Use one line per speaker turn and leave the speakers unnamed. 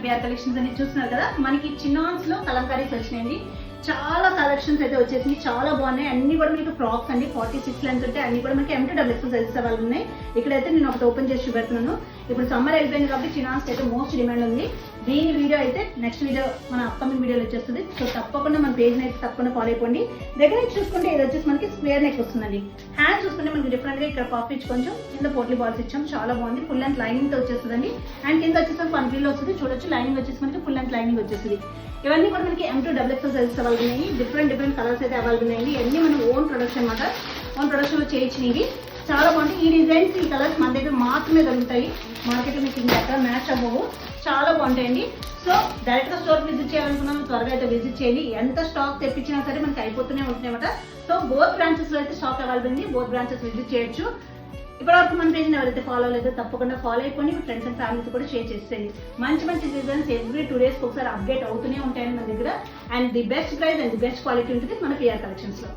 PR collections అని చూస్తున్నారు కదా, మనకి చిన్నాన్స్ లో కలంకారీస్ వచ్చినాయండి. చాలా కలెక్షన్స్ అయితే వచ్చేసినాయి, చాలా బాగున్నాయి. అన్ని కూడా మీకు ఫ్రాక్స్ అండి, 46 లెంత్ ఉంటే అన్ని కూడా మనకి M2XL సైజెస్ వాళ్ళు ఉన్నాయి. ఇక్కడైతే నేను ఒకటి ఓపెన్ చేసి చూపెడుతున్నాను. ఇప్పుడు సమ్మర్ వెళ్ళిపోయింది కాబట్టి చిన్నాన్స్ అయితే మోస్ట్ డిమాండ్ ఉంది. దీని వీడియో అయితే నెక్స్ట్ వీడియో మన అప్కమింగ్ వీడియోలో వచ్చేస్తుంది. సో తప్పకుండా మన పేజ్ అయితే తప్పకుండా ఫాలో అయిపోండి. దగ్గర నుంచి చూసుకుంటే ఇది వచ్చేసి మనకి స్క్వేర్ నెక్ వస్తుందండి. హ్యాండ్ చూసుకుంటే మనకి డిఫరెంట్ గా ఇక్కడ పఫ్ ఇచ్చి కొంచెం కింద పోట్లీ బాల్స్ ఇచ్చాం, చాలా బాగుంది. ఫుల్ లెంత్ లైనింగ్ తో వచ్చేస్తుందండి. అండ్ కింద వచ్చేసి పంపిల్లో వస్తుంది చూడొచ్చు. లైనింగ్ వచ్చేసి మనకి ఫుల్ లెంత్ లైనింగ్ వచ్చేస్తుంది. ఇవన్నీ కూడా మనకి M2XL సైజెస్ అవైలబుల్ ఉన్నాయి. డిఫరెంట్ కలర్స్ అయితే అవైలబుల్ ఉన్నాయండి. ఇవన్నీ మనం ఓన్ ప్రొడక్షన్ అన్నమాట, ఓన్ ప్రొడక్షన్ లో చేయించినవి. చాలా బాగుంటాయి. ఈ డిజైన్స్ ఈ కలర్స్ మన దగ్గర మాత్రమే దొరుకుతాయి. మార్కెట్ లో మీకు ఇంకా మ్యాచ్ అవ్వవు. చాలా బాగుంటాయండి. సో డైరెక్ట్ గా స్టోర్ విజిట్ చేయాలనుకున్నాం, త్వరగా అయితే విజిట్ చేయండి. ఎంత స్టాక్ తెప్పించినా సరే మనకి అయిపోతూనే ఉంటున్నాయన్నమాట. సో బోత్ బ్రాంచెస్ లో అయితే స్టాక్ అవైలబుల్ ఉంది. బోత్ బ్రాంచెస్ విజిట్ చేయొచ్చు. ఇప్పటివరకు మన పేజ్ ఎవరైతే ఫాలో అవ్వలేదో తప్పకుండా ఫాలో అయిపోయి మీ ఫ్రెండ్స్ అండ్ ఫ్యామిలీస్ కూడా షేర్ చేసేయండి. మంచి డిజైన్స్ ఎవ్రీ 2 days ఒకసారి అప్డేట్ అవుతూనే ఉంటాయండి మన దగ్గర. And the best price and the best quality ఉంటుంది మన పిఆర్ కలెక్షన్స్ లో.